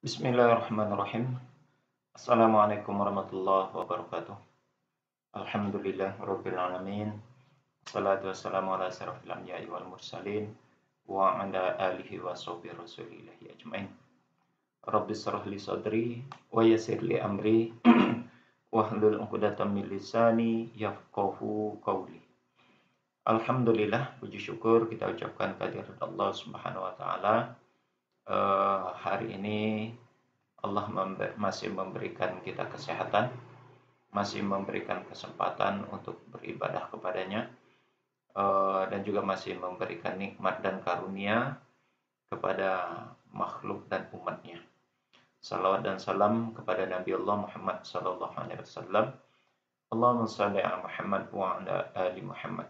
Bismillahirrahmanirrahim. Assalamualaikum warahmatullahi wabarakatuh. Alhamdulillah rabbil alamin. Salatu wassalamu ala asyrafil anbiya'i wal mursalin wa ala alihi wa sahbihi rasulillahi ajmain. Rabbi shrah li sadri wa yassir li amri wahlul 'uqdatam min lisani yafqahu qawli. Alhamdulillah, puji syukur kita ucapkan kehadirat Allah Subhanahu wa taala. Hari ini Allah masih memberikan kita kesehatan, masih memberikan kesempatan untuk beribadah kepadanya, dan juga masih memberikan nikmat dan karunia kepada makhluk dan umatnya. Salawat dan salam kepada Nabi Allah Muhammad sallallahu alaihi wasallam. Allahumma shalli ala Muhammad wa ala ali Muhammad.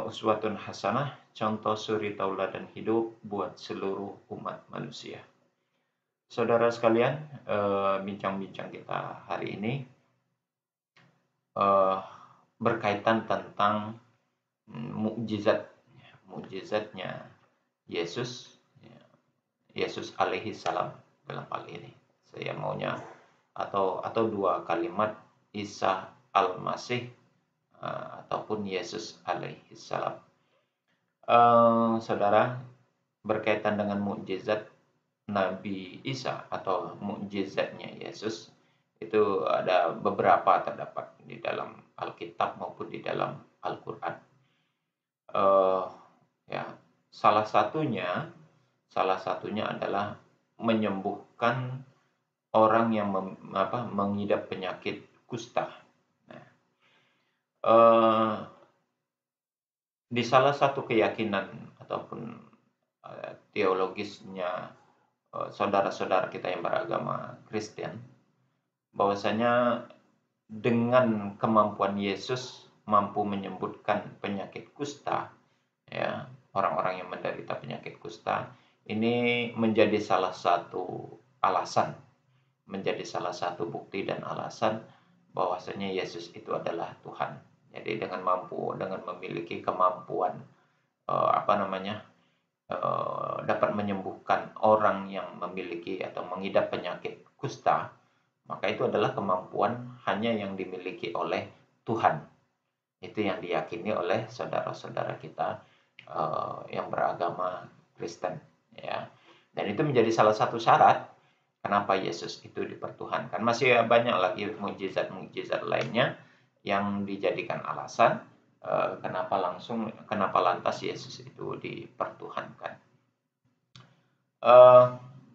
Uswatun hasanah, contoh suri tauladan hidup buat seluruh umat manusia. Saudara sekalian, bincang-bincang kita hari ini berkaitan tentang mukjizatnya Yesus alaihi salam dalam hal ini. Saya maunya atau dua kalimat Isa al-Masih ataupun Yesus alaihi salam. Saudara, berkaitan dengan mukjizat Nabi Isa atau mukjizatnya Yesus itu ada beberapa terdapat di dalam Alkitab maupun di dalam Al-Quran. Salah satunya adalah menyembuhkan orang yang mengidap penyakit kusta. Di salah satu keyakinan ataupun teologisnya saudara-saudara kita yang beragama Kristen, bahwasanya dengan kemampuan Yesus mampu menyembuhkan penyakit kusta, ya, orang-orang yang menderita penyakit kusta, ini menjadi salah satu alasan, menjadi salah satu bukti dan alasan bahwasanya Yesus itu adalah Tuhan. Jadi dengan memiliki kemampuan dapat menyembuhkan orang yang memiliki atau mengidap penyakit kusta, maka itu adalah kemampuan hanya yang dimiliki oleh Tuhan. Itu yang diyakini oleh saudara-saudara kita yang beragama Kristen, ya. Dan itu menjadi salah satu syarat kenapa Yesus itu dipertuhankan. Masih banyak lagi mukjizat-mukjizat lainnya yang dijadikan alasan kenapa lantas Yesus itu dipertuhankan.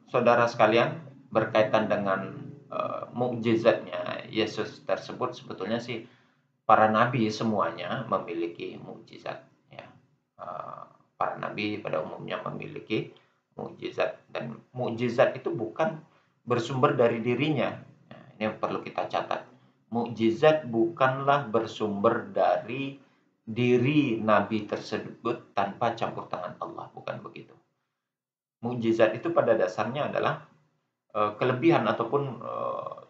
Saudara sekalian, berkaitan dengan mukjizatnya Yesus tersebut, sebetulnya sih para nabi semuanya memiliki mukjizat, ya. Para nabi pada umumnya memiliki mukjizat, dan mukjizat itu bukan bersumber dari dirinya. Nah, ini yang perlu kita catat. Mukjizat bukanlah bersumber dari diri nabi tersebut tanpa campur tangan Allah, bukan begitu. Mukjizat itu pada dasarnya adalah kelebihan ataupun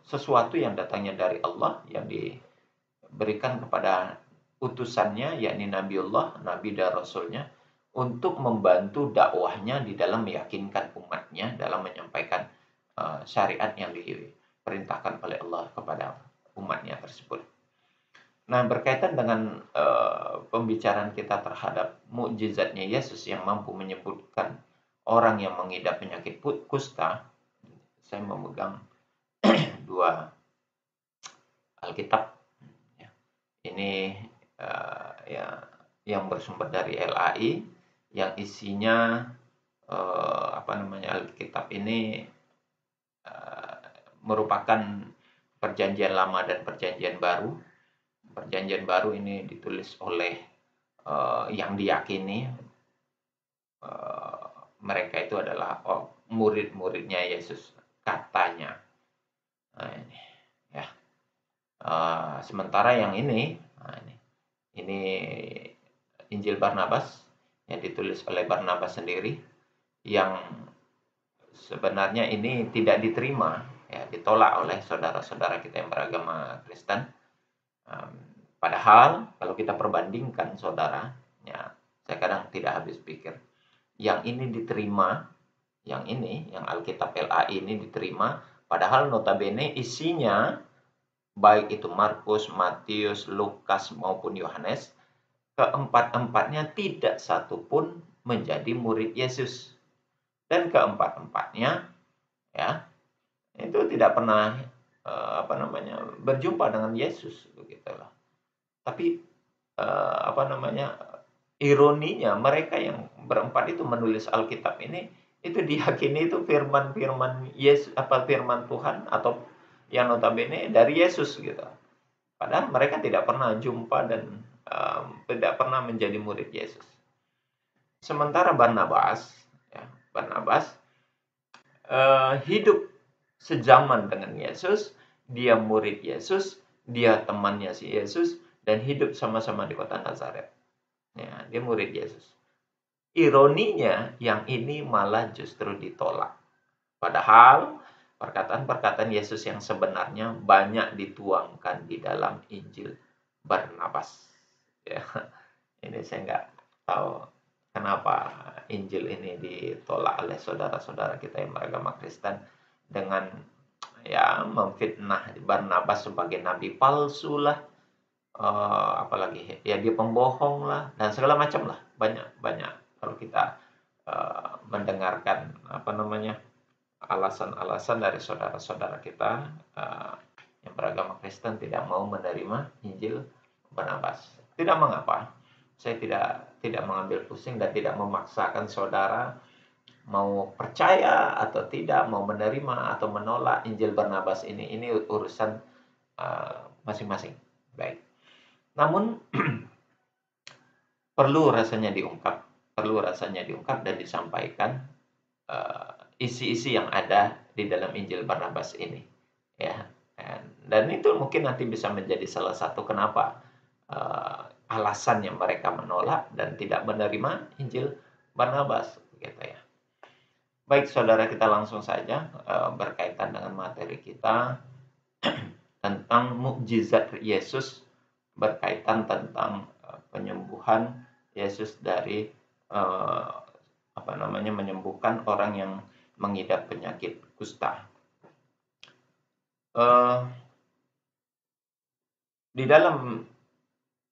sesuatu yang datangnya dari Allah, yang diberikan kepada utusannya, yakni Nabiullah, Nabi dan Rasulnya, untuk membantu dakwahnya di dalam meyakinkan umatnya dalam menyampaikan syariat yang diperintahkan oleh Allah kepada umatnya tersebut. Nah, berkaitan dengan pembicaraan kita terhadap mukjizatnya Yesus yang mampu menyembuhkan orang yang mengidap penyakit kusta, saya memegang dua Alkitab. Ini yang bersumber dari LAI, yang isinya Alkitab ini merupakan Perjanjian Lama dan Perjanjian Baru. Perjanjian Baru ini ditulis oleh yang diyakini mereka itu adalah murid-muridnya Yesus, katanya. Nah, ini, ya. Sementara yang ini Injil Barnabas yang ditulis oleh Barnabas sendiri, yang sebenarnya ini tidak diterima, ya, ditolak oleh saudara-saudara kita yang beragama Kristen. Padahal kalau kita perbandingkan, saudara, ya, saya kadang tidak habis pikir. Yang ini diterima, yang ini, yang Alkitab LAI ini diterima, padahal notabene isinya, baik itu Markus, Matius, Lukas, maupun Yohanes, keempat-empatnya tidak satu pun menjadi murid Yesus. Dan keempat-empatnya, ya, itu tidak pernah berjumpa dengan Yesus, begitulah. Tapi ironinya mereka yang berempat itu menulis Alkitab ini itu diyakini itu firman-firman firman Tuhan atau yang notabene dari Yesus gitu. Padahal mereka tidak pernah jumpa dan tidak pernah menjadi murid Yesus. Sementara Barnabas hidup sejaman dengan Yesus, dia murid Yesus, dia temannya si Yesus, dan hidup sama-sama di kota Nazaret. Ya, dia murid Yesus. Ironinya, yang ini malah justru ditolak. Padahal perkataan-perkataan Yesus yang sebenarnya banyak dituangkan di dalam Injil Barnabas. Ya, ini saya nggak tahu kenapa Injil ini ditolak oleh saudara-saudara kita yang beragama Kristen dengan memfitnah Barnabas sebagai nabi palsu lah, apalagi ya dia pembohong lah dan segala macam lah, banyak kalau kita mendengarkan alasan-alasan dari saudara-saudara kita yang beragama Kristen tidak mau menerima Injil Barnabas. Tidak mengapa, saya tidak mengambil pusing dan tidak memaksakan saudara mau percaya atau tidak, mau menerima atau menolak Injil Barnabas ini urusan masing-masing. Baik. Namun perlu rasanya diungkap dan disampaikan isi-isi yang ada di dalam Injil Barnabas ini, ya. Dan itu mungkin nanti bisa menjadi salah satu kenapa alasan yang mereka menolak dan tidak menerima Injil Barnabas, gitu ya. Baik, saudara, kita langsung saja berkaitan dengan materi kita tentang mukjizat Yesus, berkaitan tentang penyembuhan Yesus dari menyembuhkan orang yang mengidap penyakit kusta. Di dalam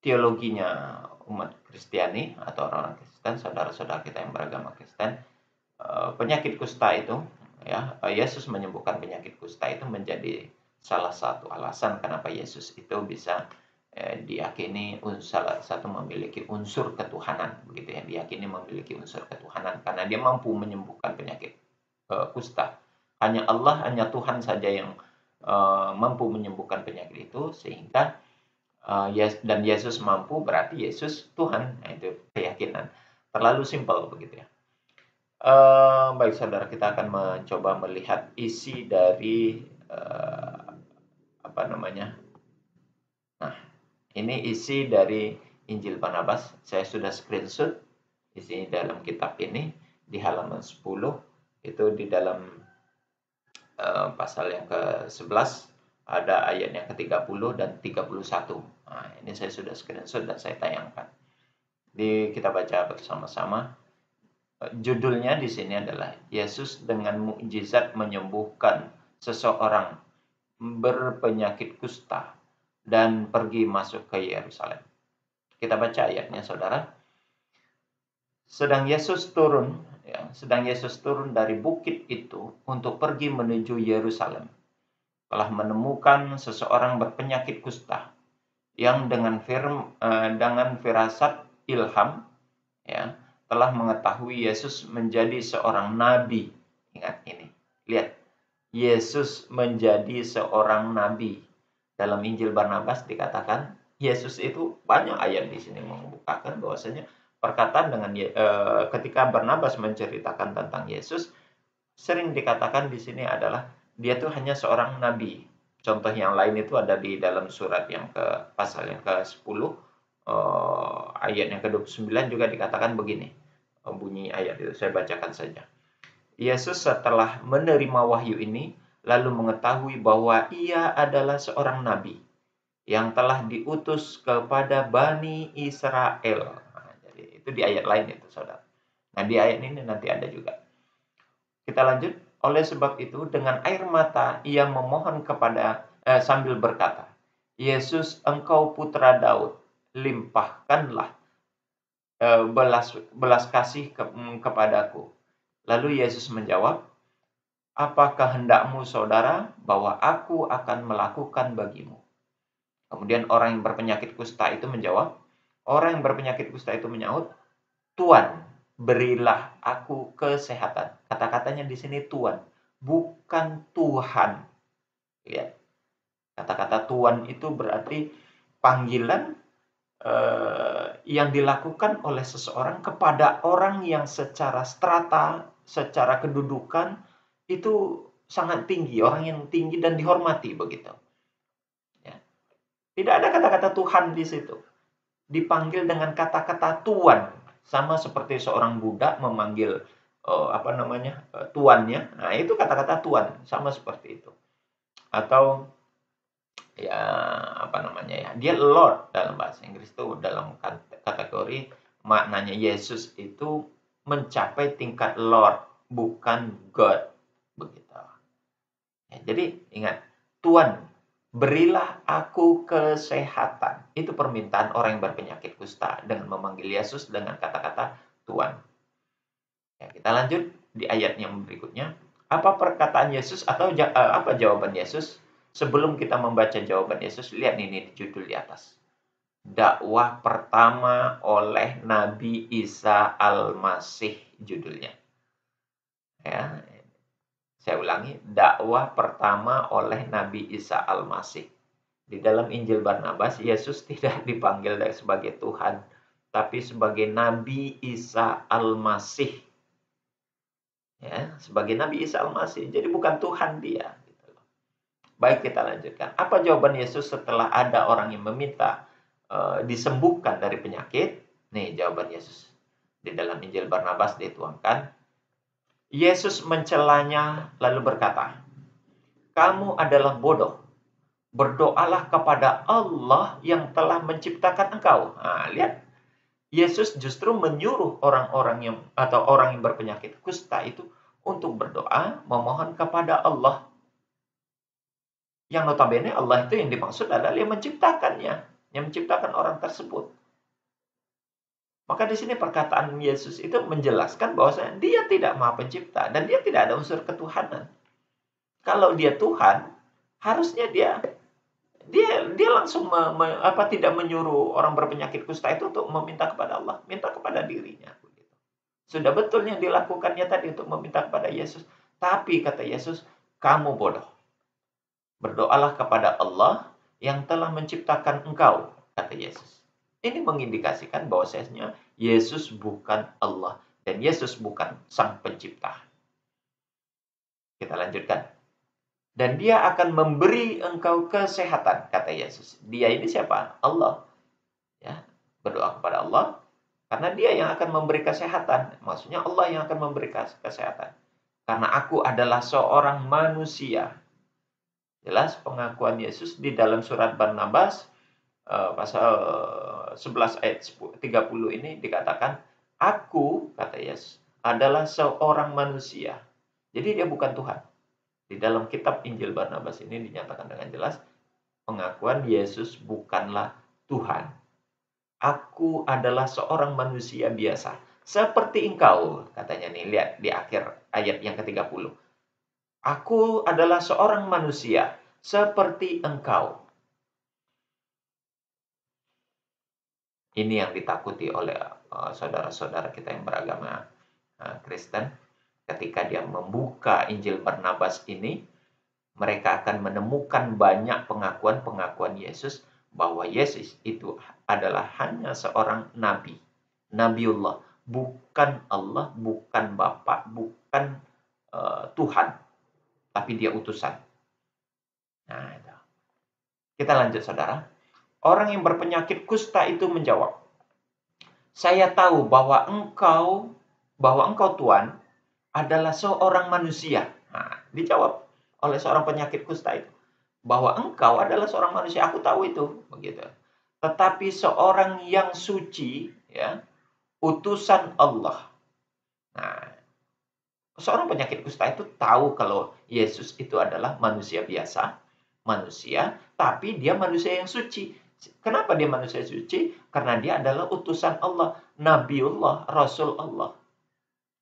teologinya umat Kristiani atau orang Kristen, saudara-saudara kita yang beragama Kristen, penyakit kusta itu, ya, Yesus menyembuhkan penyakit kusta itu menjadi salah satu alasan kenapa Yesus itu bisa diyakini salah satu memiliki unsur ketuhanan, begitu ya, diyakini memiliki unsur ketuhanan karena dia mampu menyembuhkan penyakit kusta. Hanya Allah, hanya Tuhan saja yang mampu menyembuhkan penyakit itu, sehingga dan Yesus mampu berarti Yesus Tuhan. Nah, itu keyakinan terlalu simpel, begitu ya. Baik, saudara, kita akan mencoba melihat isi dari ini isi dari Injil Barnabas. Saya sudah screenshot isi dalam kitab ini di halaman 10, itu di dalam pasal yang ke-11 ada ayat yang ke-30 dan 31. Nah, ini saya sudah screenshot dan saya tayangkan. Kita baca bersama-sama. Judulnya di sini adalah Yesus dengan mukjizat menyembuhkan seseorang berpenyakit kusta dan pergi masuk ke Yerusalem. Kita baca ayatnya, saudara. Sedang Yesus turun dari bukit itu untuk pergi menuju Yerusalem, telah menemukan seseorang berpenyakit kusta yang dengan firasat ilham, ya, telah mengetahui Yesus menjadi seorang nabi. Ingat ini, lihat, Yesus menjadi seorang nabi. Dalam Injil Barnabas dikatakan Yesus itu, banyak ayat di sini membukakan bahwasanya perkataan dengan ketika Barnabas menceritakan tentang Yesus, sering dikatakan di sini adalah dia tuh hanya seorang nabi. Contoh yang lain itu ada di dalam surat yang pasal yang ke-10 ayat yang ke-29 juga dikatakan begini. Bunyi ayat itu saya bacakan saja. Yesus setelah menerima wahyu ini lalu mengetahui bahwa ia adalah seorang nabi yang telah diutus kepada Bani Israel. Nah, jadi itu di ayat lain itu, saudara. Nah, di ayat ini nanti ada juga. Kita kita lanjut. Oleh sebab itu, dengan air mata ia memohon sambil berkata, Yesus, Engkau putra Daud, limpahkanlah belas kasih kepadaku. Lalu Yesus menjawab, apakah hendakmu, saudara, bahwa aku akan melakukan bagimu? Kemudian orang yang berpenyakit kusta itu menjawab, orang yang berpenyakit kusta itu menyaut, Tuan, berilah aku kesehatan. Kata-katanya di sini Tuan, bukan Tuhan. Lihat, kata-kata Tuan itu berarti panggilan yang dilakukan oleh seseorang kepada orang yang secara strata, secara kedudukan itu sangat tinggi, orang yang tinggi dan dihormati begitu. Ya. Tidak ada kata-kata Tuhan di situ. Dipanggil dengan kata-kata Tuan, sama seperti seorang budak memanggil tuannya. Nah, itu kata-kata Tuan, sama seperti itu. Atau dia Lord dalam bahasa Inggris itu dalam kategori maknanya Yesus itu mencapai tingkat Lord, bukan God, begitu. Ya, jadi ingat, Tuan, berilah aku kesehatan. Itu permintaan orang yang berpenyakit kusta dengan memanggil Yesus dengan kata-kata Tuan. Ya, kita lanjut di ayat yang berikutnya. Apa perkataan Yesus atau apa jawaban Yesus? Sebelum kita membaca jawaban Yesus, lihat ini di judul di atas. Dakwah pertama oleh Nabi Isa Al-Masih judulnya. Ya, saya ulangi, dakwah pertama oleh Nabi Isa Al-Masih. Di dalam Injil Barnabas, Yesus tidak dipanggil sebagai Tuhan, tapi sebagai Nabi Isa Al-Masih. Ya, sebagai Nabi Isa Al-Masih. Jadi bukan Tuhan dia. Baik, kita lanjutkan. Apa jawaban Yesus setelah ada orang yang meminta disembuhkan dari penyakit? Nih jawaban Yesus. Di dalam Injil Barnabas dituangkan. Yesus mencelanya lalu berkata, kamu adalah bodoh. Berdoalah kepada Allah yang telah menciptakan engkau. Nah, lihat. Yesus justru menyuruh orang yang berpenyakit kusta itu untuk berdoa, memohon kepada Allah. Yang notabene Allah itu yang dimaksud adalah yang menciptakannya, yang menciptakan orang tersebut. Maka di sini perkataan Yesus itu menjelaskan bahwa dia tidak Maha Pencipta dan dia tidak ada unsur ketuhanan. Kalau dia Tuhan, harusnya dia langsung tidak menyuruh orang berpenyakit kusta itu untuk meminta kepada Allah, minta kepada dirinya. Sudah betul yang dilakukannya tadi untuk meminta kepada Yesus. Tapi kata Yesus, kamu bodoh. Berdoalah kepada Allah yang telah menciptakan engkau, kata Yesus. Ini mengindikasikan bahwasanya Yesus bukan Allah dan Yesus bukan Sang Pencipta. Kita lanjutkan. Dan dia akan memberi engkau kesehatan, kata Yesus. Dia ini siapa? Allah. Ya, berdoa kepada Allah karena dia yang akan memberi kesehatan. Maksudnya Allah yang akan memberi kesehatan. Karena aku adalah seorang manusia. Jelas pengakuan Yesus di dalam surat Barnabas pasal 11 ayat 30 ini dikatakan, aku, kata Yesus, adalah seorang manusia. Jadi dia bukan Tuhan. Di dalam kitab Injil Barnabas ini dinyatakan dengan jelas, pengakuan Yesus bukanlah Tuhan. Aku adalah seorang manusia biasa. Seperti engkau, katanya nih, lihat di akhir ayat yang ke-30. Aku adalah seorang manusia, seperti engkau. Ini yang ditakuti oleh saudara-saudara kita yang beragama Kristen. Ketika dia membuka Injil Barnabas ini, mereka akan menemukan banyak pengakuan-pengakuan Yesus bahwa Yesus itu adalah hanya seorang nabi. Nabiullah. Bukan Allah, bukan Bapa, bukan Tuhan. Tapi dia utusan. Nah, itu. Kita lanjut, saudara. Orang yang berpenyakit kusta itu menjawab, saya tahu bahwa engkau Tuhan adalah seorang manusia. Nah, dijawab oleh seorang penyakit kusta itu, bahwa engkau adalah seorang manusia. Aku tahu itu, begitu. Tetapi seorang yang suci, ya, utusan Allah. Nah, Seorang penyakit kusta itu tahu kalau Yesus itu adalah manusia biasa, manusia, tapi dia manusia yang suci. Kenapa dia manusia suci? Karena dia adalah utusan Allah, Nabiullah, Rasul Allah.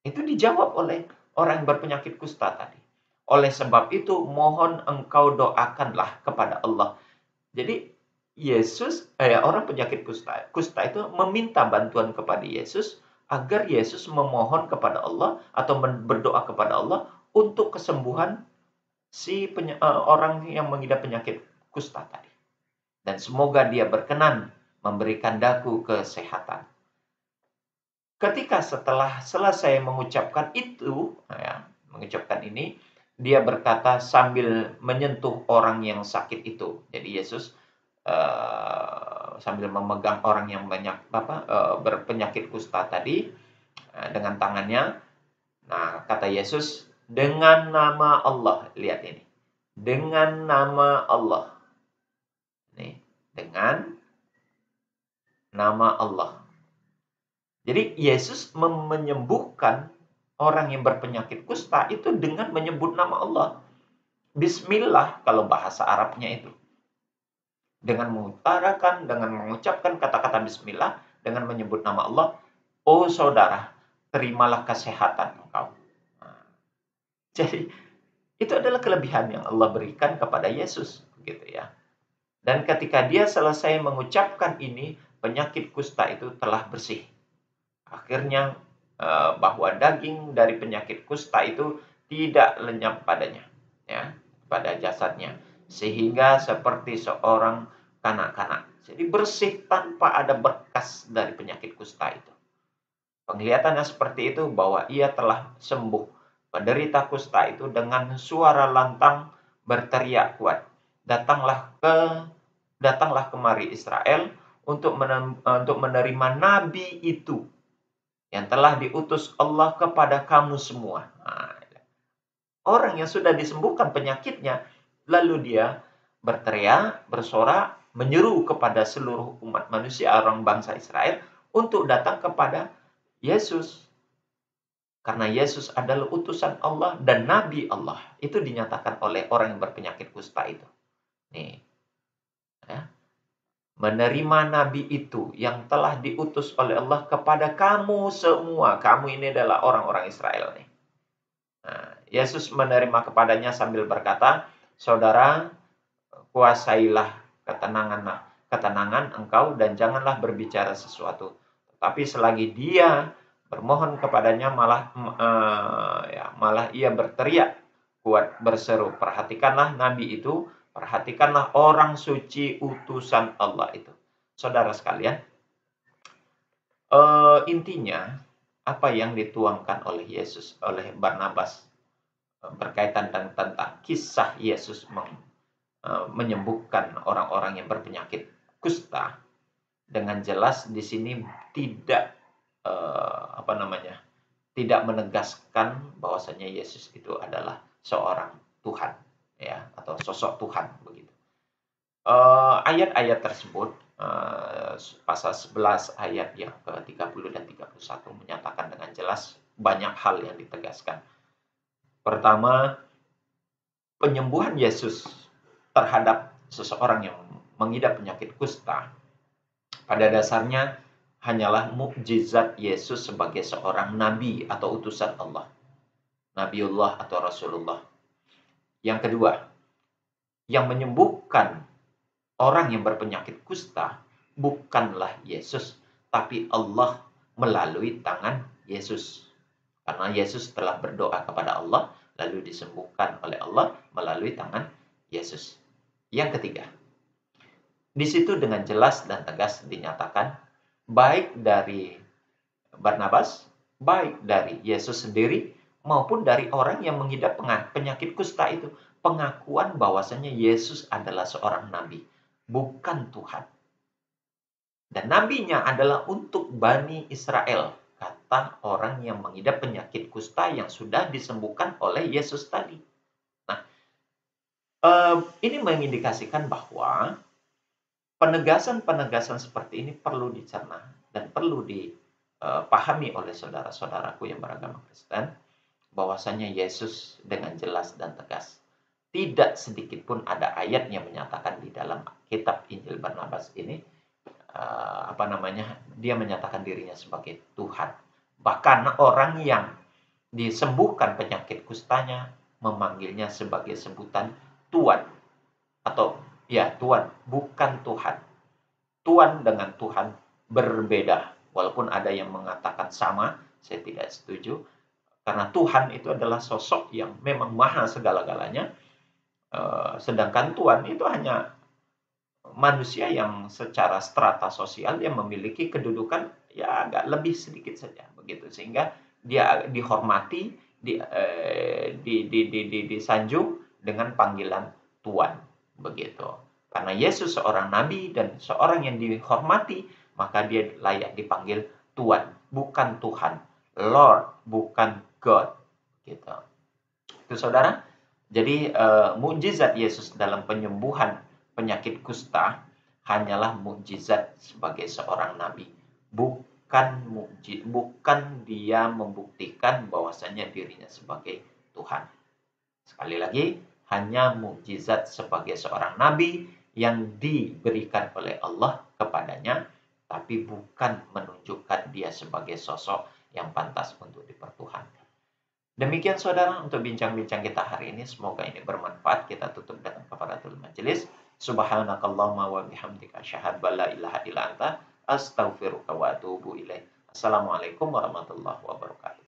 Itu dijawab oleh orang yang berpenyakit kusta tadi. Oleh sebab itu, mohon engkau doakanlah kepada Allah. Jadi, orang penyakit kusta itu meminta bantuan kepada Yesus agar Yesus memohon kepada Allah atau berdoa kepada Allah untuk kesembuhan orang yang mengidap penyakit kusta tadi. Dan semoga dia berkenan memberikan daku kesehatan. Ketika setelah selesai mengucapkan itu, mengucapkan ini, dia berkata sambil menyentuh orang yang sakit itu. Jadi Yesus sambil memegang orang yang berpenyakit kusta tadi dengan tangannya. Nah, kata Yesus, dengan nama Allah, lihat ini. Dengan nama Allah. Nih, dengan nama Allah. Jadi Yesus menyembuhkan orang yang berpenyakit kusta itu dengan menyebut nama Allah. Bismillah kalau bahasa Arabnya itu. Dengan mengutarakan, dengan mengucapkan kata-kata bismillah, dengan menyebut nama Allah, oh saudara, terimalah kesehatan engkau. Nah, jadi itu adalah kelebihan yang Allah berikan kepada Yesus, gitu ya. Dan ketika dia selesai mengucapkan ini, penyakit kusta itu telah bersih. Akhirnya bahwa daging dari penyakit kusta itu tidak lenyap padanya, ya, pada jasadnya, sehingga seperti seorang kanak-kanak. Jadi bersih tanpa ada bekas dari penyakit kusta itu. Penglihatannya seperti itu bahwa ia telah sembuh. Penderita kusta itu dengan suara lantang berteriak kuat, datanglah kemari Israel untuk menerima nabi itu yang telah diutus Allah kepada kamu semua. Nah, orang yang sudah disembuhkan penyakitnya, lalu dia berteriak, bersorak, menyeru kepada seluruh umat manusia, orang bangsa Israel, untuk datang kepada Yesus. Karena Yesus adalah utusan Allah dan Nabi Allah. Itu dinyatakan oleh orang yang berpenyakit kusta itu. Nih, ya. Menerima Nabi itu yang telah diutus oleh Allah kepada kamu semua. Kamu ini adalah orang-orang Israel nih. Nah, Yesus menerima kepadanya sambil berkata, saudara, kuasailah ketenangan engkau dan janganlah berbicara sesuatu. Tetapi selagi dia bermohon kepadanya malah ia berteriak kuat berseru. Perhatikanlah nabi itu, perhatikanlah orang suci utusan Allah itu. Saudara sekalian, intinya apa yang dituangkan oleh Yesus, oleh Barnabas berkaitan tentang kisah Yesus menyembuhkan orang-orang yang berpenyakit kusta, dengan jelas di sini tidak tidak menegaskan bahwasanya Yesus itu adalah seorang Tuhan, ya, atau sosok Tuhan begitu. Ayat-ayat tersebut pasal 11 ayat yang ke-30 dan 31 menyatakan dengan jelas banyak hal yang ditegaskan. Pertama, penyembuhan Yesus terhadap seseorang yang mengidap penyakit kusta pada dasarnya hanyalah mukjizat Yesus sebagai seorang nabi atau utusan Allah. Nabiullah atau Rasulullah. Yang kedua, yang menyembuhkan orang yang berpenyakit kusta bukanlah Yesus, tapi Allah melalui tangan Yesus. Karena Yesus telah berdoa kepada Allah, lalu disembuhkan oleh Allah melalui tangan Yesus. Yang ketiga, di situ dengan jelas dan tegas dinyatakan, baik dari Barnabas, baik dari Yesus sendiri, maupun dari orang yang mengidap penyakit kusta itu, pengakuan bahwasanya Yesus adalah seorang nabi, bukan Tuhan. Dan nabinya adalah untuk Bani Israel, kata orang yang mengidap penyakit kusta yang sudah disembuhkan oleh Yesus tadi. Nah, ini mengindikasikan bahwa penegasan-penegasan seperti ini perlu dicerna dan perlu dipahami oleh saudara-saudaraku yang beragama Kristen, bahwasanya Yesus dengan jelas dan tegas. Tidak sedikit pun ada ayat yang menyatakan di dalam kitab Injil Barnabas ini, dia menyatakan dirinya sebagai Tuhan. Bahkan orang yang disembuhkan penyakit kustanya memanggilnya sebagai sebutan Tuan, atau ya Tuan, bukan Tuhan. Tuan dengan Tuhan berbeda. Walaupun ada yang mengatakan sama, saya tidak setuju. Karena Tuhan itu adalah sosok yang memang maha segala-galanya. Sedangkan Tuan itu hanya manusia yang secara strata sosial yang memiliki kedudukan ya agak lebih sedikit saja begitu, sehingga dia dihormati, disanjung dengan panggilan Tuan begitu. Karena Yesus seorang nabi dan seorang yang dihormati, maka dia layak dipanggil Tuan, bukan Tuhan. Lord, bukan God gitu. Itu saudara. Jadi mukjizat Yesus dalam penyembuhan penyakit kusta hanyalah mukjizat sebagai seorang nabi, bukan dia membuktikan bahwasanya dirinya sebagai Tuhan. Sekali lagi, hanya mukjizat sebagai seorang nabi yang diberikan oleh Allah kepadanya, tapi bukan menunjukkan dia sebagai sosok yang pantas untuk dipertuhankan. Demikian saudara untuk bincang-bincang kita hari ini. Semoga ini bermanfaat. Kita tutup dengan kafaratul majelis. Subhanakallahumma wa bihamdika asyhadu an la ilaha illa anta astaghfiruka wa atubu ilaik. Assalamualaikum warahmatullahi wabarakatuh.